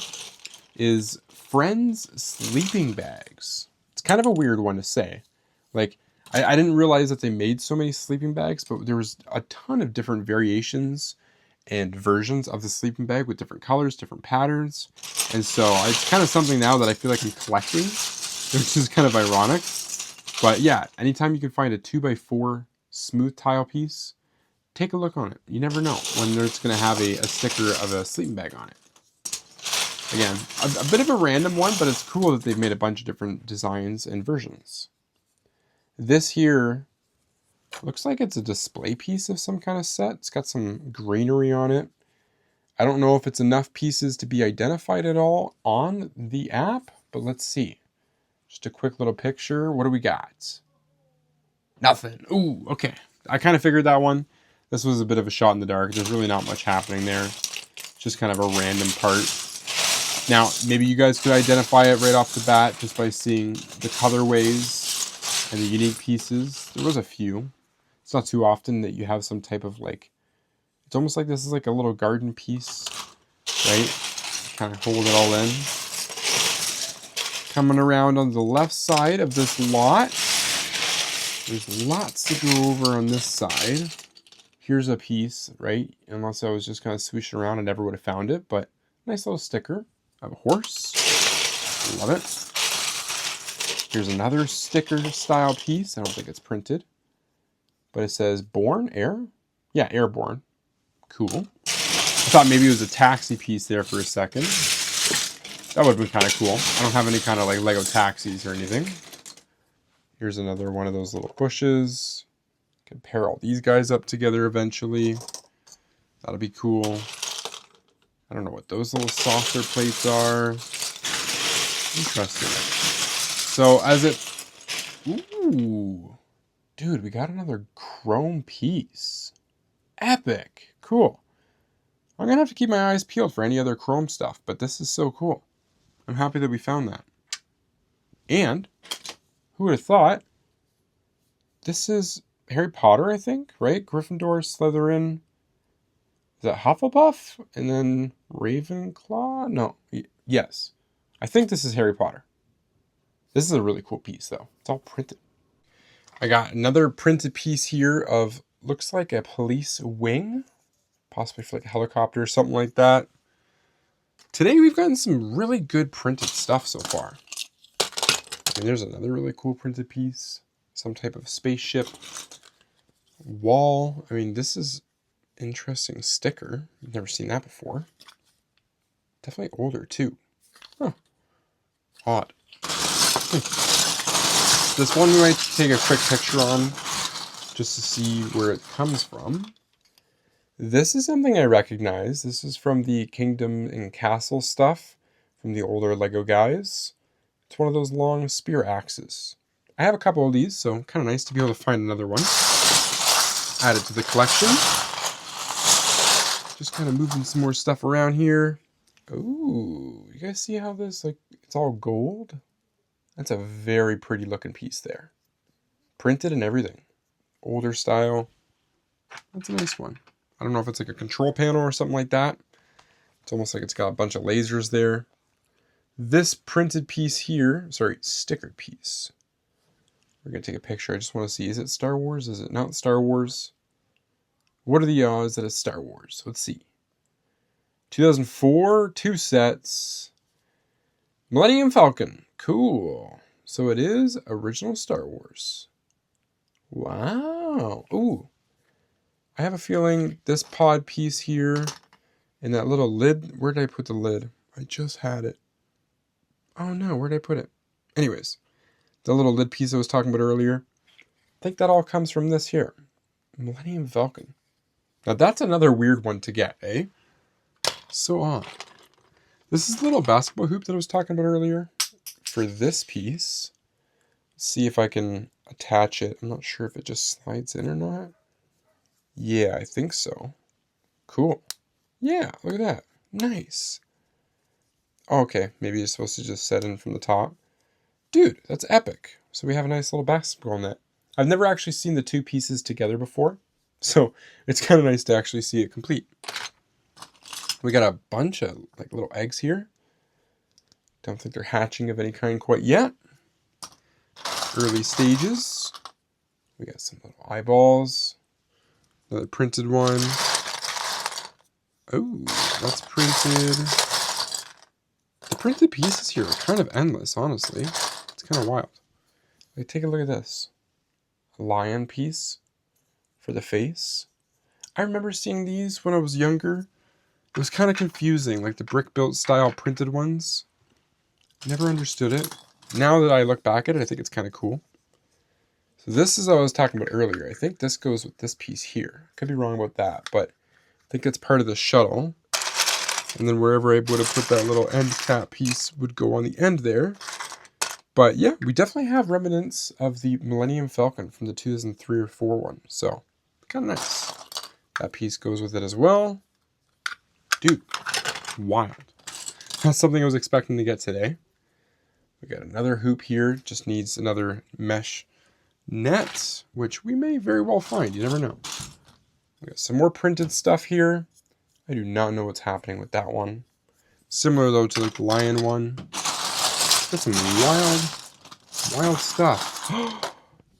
is Friends sleeping bags. It's kind of a weird one to say. Like, I didn't realize that they made so many sleeping bags, but there was a ton of different variations and versions of the sleeping bag with different colors, different patterns. And so it's kind of something now that I feel like I'm collecting, which is kind of ironic. But yeah, anytime you can find a 2x4 smooth tile piece, take a look on it. You never know when it's going to have a sticker of a sleeping bag on it. Again, a bit of a random one, but it's cool that they've made a bunch of different designs and versions. This here looks like it's a display piece of some kind of set. It's got some greenery on it. I don't know if it's enough pieces to be identified at all on the app, but let's see. Just a quick little picture. What do we got? Nothing. Ooh, okay. I kind of figured that one. This was a bit of a shot in the dark. There's really not much happening there. Just kind of a random part. Now, maybe you guys could identify it right off the bat just by seeing the colorways and the unique pieces. There was a few. It's not too often that you have some type of like, it's almost like this is like a little garden piece, right? Kind of hold it all in. Coming around on the left side of this lot, there's lots to go over on this side. Here's a piece, right? Unless I was just kind of swooshing around, I never would have found it, but nice little sticker of a horse. Love it. Here's another sticker style piece. I don't think it's printed, but it says Born Air. Yeah, Airborne. Cool. I thought maybe it was a taxi piece there for a second. That would have been kind of cool. I don't have any kind of like Lego taxis or anything. Here's another one of those little bushes. Can pair all these guys up together eventually. That'll be cool. I don't know what those little saucer plates are. Interesting. So as it... Ooh. Dude, we got another chrome piece. Epic. Cool. I'm going to have to keep my eyes peeled for any other chrome stuff, but this is so cool. I'm happy that we found that. And, who would have thought, this is Harry Potter, I think, right? Gryffindor, Slytherin. Is that Hufflepuff? And then Ravenclaw? No. Yes. I think this is Harry Potter. This is a really cool piece, though. It's all printed. I got another printed piece here of, looks like a police wing. Possibly for like a helicopter or something like that. Today we've gotten some really good printed stuff so far. And there's another really cool printed piece. Some type of spaceship. Wall. I mean, this is interesting sticker. I've never seen that before. Definitely older too. Huh. Odd. This one we might take a quick picture on just to see where it comes from. This is something I recognize. This is from the Kingdom and Castle stuff from the older Lego guys. It's one of those long spear axes. I have a couple of these, so kind of nice to be able to find another one. Add it to the collection. Just kind of moving some more stuff around here. Ooh, you guys see how this, like, it's all gold? That's a very pretty looking piece there. Printed and everything. Older style. That's a nice one. I don't know if it's like a control panel or something like that. It's almost like it's got a bunch of lasers there. This printed piece here, sorry, stickered piece. We're going to take a picture. I just want to see, is it Star Wars? Is it not Star Wars? What are the odds that it's Star Wars? Let's see. 2004, 2 sets. Millennium Falcon. Cool. So it is original Star Wars. Wow. Ooh. I have a feeling this pod piece here and that little lid. Where did I put the lid? I just had it. Oh no, where did I put it? Anyways, the little lid piece I was talking about earlier. I think that all comes from this here. Millennium Falcon. Now that's another weird one to get, eh? So odd. This is the little basketball hoop that I was talking about earlier. For this piece, see if I can attach it. I'm not sure if it just slides in or not. Yeah, I think so. Cool. Yeah, look at that. Nice. Okay, maybe it's supposed to just set in from the top. Dude, that's epic. So we have a nice little basketball net. I've never actually seen the two pieces together before, so it's kind of nice to actually see it complete. We got a bunch of like little eggs here. Don't think they're hatching of any kind quite yet. Early stages. We got some little eyeballs. Another printed one. Oh, that's printed. The printed pieces here are kind of endless, honestly. It's kind of wild. Like, take a look at this. A lion piece for the face. I remember seeing these when I was younger. It was kind of confusing, like the brick-built style printed ones. Never understood it. Now that I look back at it, I think it's kind of cool. So this is what I was talking about earlier. I think this goes with this piece here. Could be wrong about that, but I think it's part of the shuttle. And then wherever I would have put that little end cap piece would go on the end there. But yeah, we definitely have remnants of the Millennium Falcon from the 2003 or 4 one. So, kind of nice. That piece goes with it as well. Dude, wild. That's something I was expecting to get today. We got another hoop here. Just needs another mesh net, which we may very well find. You never know. We got some more printed stuff here. I do not know what's happening with that one. Similar though to like the lion one. Got some wild stuff.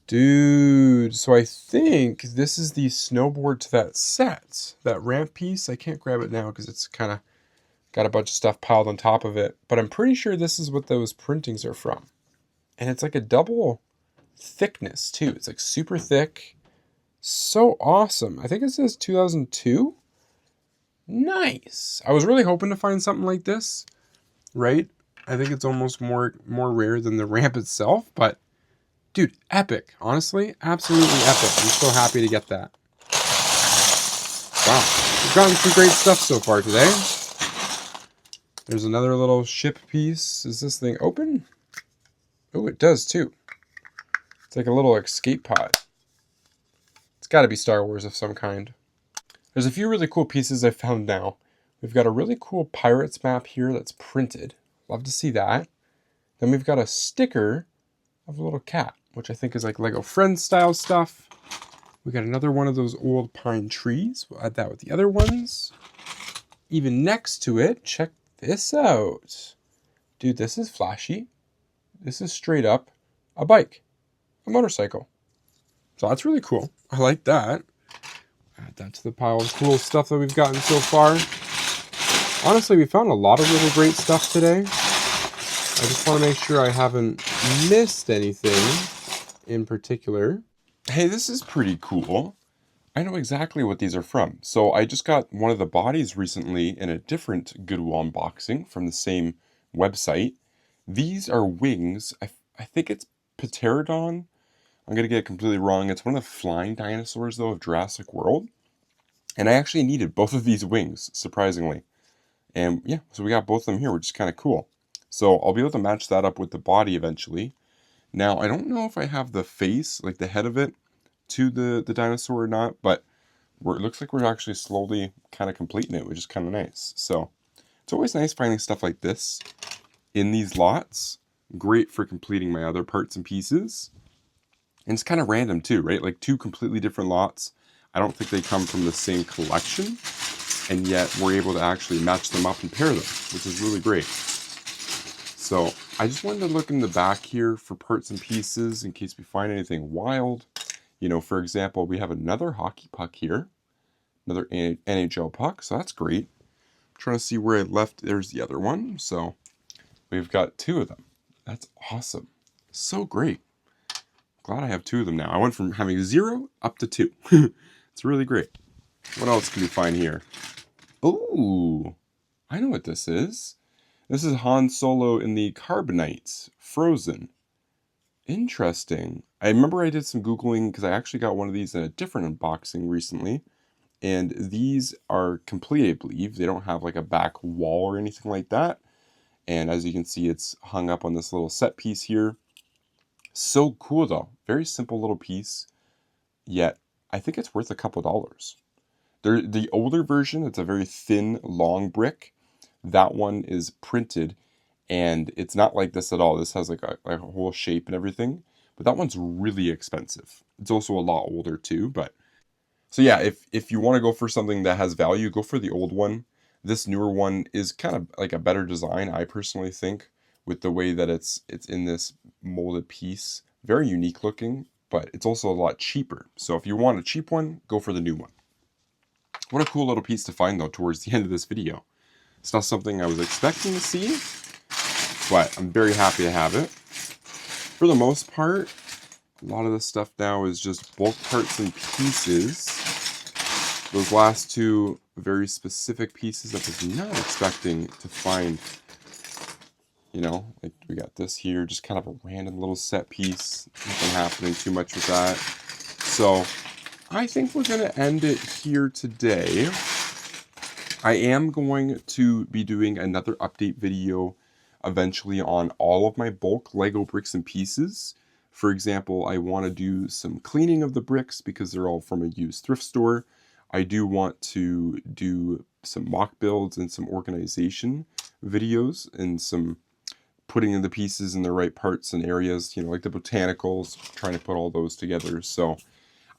Dude, so I think this is the snowboard to that set. That ramp piece. I can't grab it now because it's kind of got a bunch of stuff piled on top of it. But I'm pretty sure this is what those printings are from. And it's like a double thickness too. It's like super thick. So awesome. I think it says 2002. Nice. I was really hoping to find something like this, right? I think it's almost more rare than the ramp itself, but dude, epic. Honestly, absolutely epic. I'm so happy to get that. Wow. We've gotten some great stuff so far today. There's another little ship piece. Is this thing open? Oh, it does too. It's like a little escape pod. It's got to be Star Wars of some kind. There's a few really cool pieces I found now. We've got a really cool Pirates map here that's printed. Love to see that. Then we've got a sticker of a little cat, which I think is like Lego Friends style stuff. We got another one of those old pine trees. We'll add that with the other ones. Even next to it, check this out. Dude, this is flashy. This is straight up a bike, a motorcycle. So that's really cool. I like that. Add that to the pile of cool stuff that we've gotten so far. Honestly, we found a lot of really great stuff today. I just want to make sure I haven't missed anything in particular. Hey, this is pretty cool. I know exactly what these are from. So I just got one of the bodies recently in a different Goodwill unboxing from the same website. These are wings. I think it's Pterodon. I'm going to get it completely wrong. It's one of the flying dinosaurs, though, of Jurassic World. And I actually needed both of these wings, surprisingly. And yeah, so we got both of them here, which is kind of cool. So I'll be able to match that up with the body eventually. Now, I don't know if I have the face, like the head of it, to the dinosaur or not, but it looks like we're actually slowly kind of completing it, which is kind of nice. So it's always nice finding stuff like this in these lots. Great for completing my other parts and pieces. And it's kind of random too, right? Like two completely different lots. I don't think they come from the same collection, and yet we're able to actually match them up and pair them, which is really great. So I just wanted to look in the back here for parts and pieces in case we find anything wild. You know, for example, we have another hockey puck here, another NHL puck, so that's great. I'm trying to see where I left. There's the other one. So we've got two of them. That's awesome. So great. Glad I have 2 of them now. I went from having 0 up to 2. It's really great. What else can we find here? Ooh, I know what this is. This is Han Solo in the Carbonite, frozen. Interesting. I remember I did some Googling because I actually got one of these in a different unboxing recently. And these are complete, I believe. They don't have like a back wall or anything like that. And as you can see, it's hung up on this little set piece here. So cool though. Very simple little piece. Yet, I think it's worth a couple dollars. The older version, it's a very thin, long brick. That one is printed, and it's not like this at all. This has like a whole shape and everything. But that one's really expensive. It's also a lot older too. But so yeah, if you want to go for something that has value, go for the old one. This newer one is kind of like a better design, I personally think, with the way that it's in this molded piece. Very unique looking, but it's also a lot cheaper. So if you want a cheap one, go for the new one. What a cool little piece to find though towards the end of this video. It's not something I was expecting to see, but I'm very happy to have it. For the most part, a lot of this stuff now is just bulk parts and pieces. Those last 2 very specific pieces that I was not expecting to find. You know, like we got this here, just kind of a random little set piece. Nothing happening too much with that. So I think we're going to end it here today. I am going to be doing another update video eventually on all of my bulk Lego bricks and pieces. For example, I want to do some cleaning of the bricks because they're all from a used thrift store. I do want to do some mock builds and some organization videos and some putting in the pieces in the right parts and areas, you know, like the botanicals, trying to put all those together. So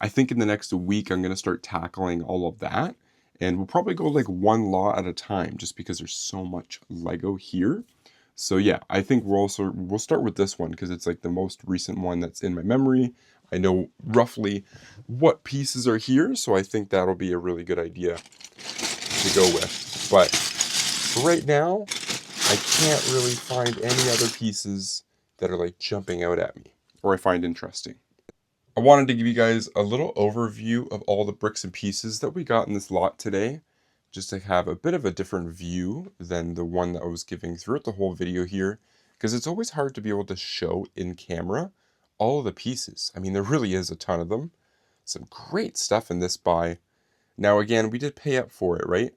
I think in the next week, I'm going to start tackling all of that. And we'll probably go like one lot at a time just because there's so much Lego here. So yeah, I think we'll start with this one because it's like the most recent one that's in my memory. I know roughly what pieces are here, so I think that'll be a really good idea to go with. But for right now, I can't really find any other pieces that are like jumping out at me or I find interesting. I wanted to give you guys a little overview of all the bricks and pieces that we got in this lot today, just to have a bit of a different view than the one that I was giving throughout the whole video here, because it's always hard to be able to show in camera all of the pieces. I mean, there really is a ton of them. Some great stuff in this buy. Now again, we did pay up for it, right?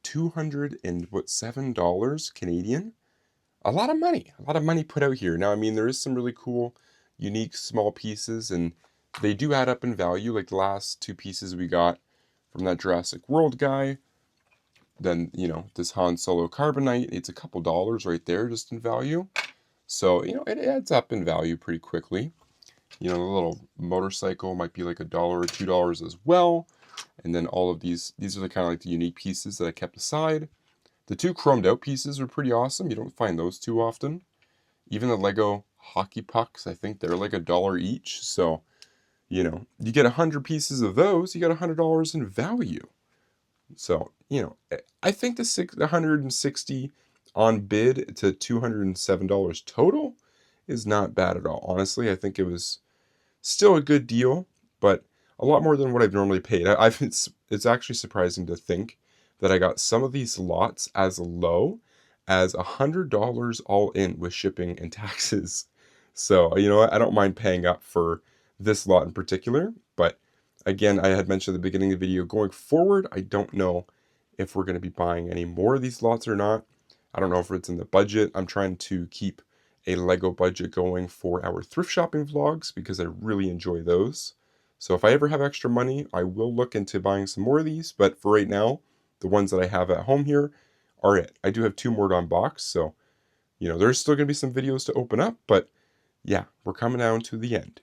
$207 Canadian. A lot of money put out here. Now, I mean, there is some really cool, unique small pieces, and they do add up in value. Like the last 2 pieces we got from that Jurassic World guy. Then, you know, this Han Solo Carbonite, it's a couple dollars right there just in value. So, you know, it adds up in value pretty quickly. You know, the little motorcycle might be like $1 or $2 as well. And then all of these are the kind of like the unique pieces that I kept aside. The 2 chromed out pieces are pretty awesome. You don't find those too often. Even the Lego hockey pucks, I think they're like $1 each. So, you know, you get 100 pieces of those, you got $100 in value. So, you know, I think the $160 on bid to $207 total is not bad at all. Honestly, I think it was still a good deal, but a lot more than what I've normally paid. It's actually surprising to think that I got some of these lots as low as $100 all in with shipping and taxes. So, you know, I don't mind paying up for this lot in particular, but again, I had mentioned at the beginning of the video, going forward, I don't know if we're going to be buying any more of these lots or not. I don't know if it's in the budget. I'm trying to keep a Lego budget going for our thrift shopping vlogs because I really enjoy those. So if I ever have extra money, I will look into buying some more of these. But for right now, the ones that I have at home here are it. I do have 2 more to unbox, so, you know, there's still going to be some videos to open up, but yeah, we're coming down to the end.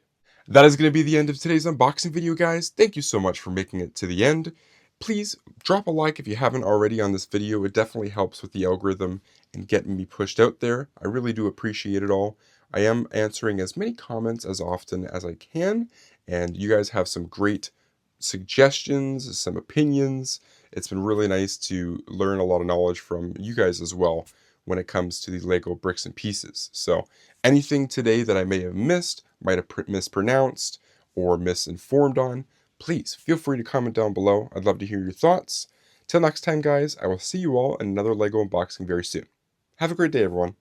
That is going to be the end of today's unboxing video, guys. Thank you so much for making it to the end. Please drop a like if you haven't already on this video. It definitely helps with the algorithm and getting me pushed out there. I really do appreciate it all. I am answering as many comments as often as I can, and you guys have some great suggestions, some opinions. It's been really nice to learn a lot of knowledge from you guys as well when it comes to the Lego bricks and pieces. So anything today that I may have missed, might have mispronounced, or misinformed on, please feel free to comment down below. I'd love to hear your thoughts. Till next time, guys, I will see you all in another Lego unboxing very soon. Have a great day, everyone.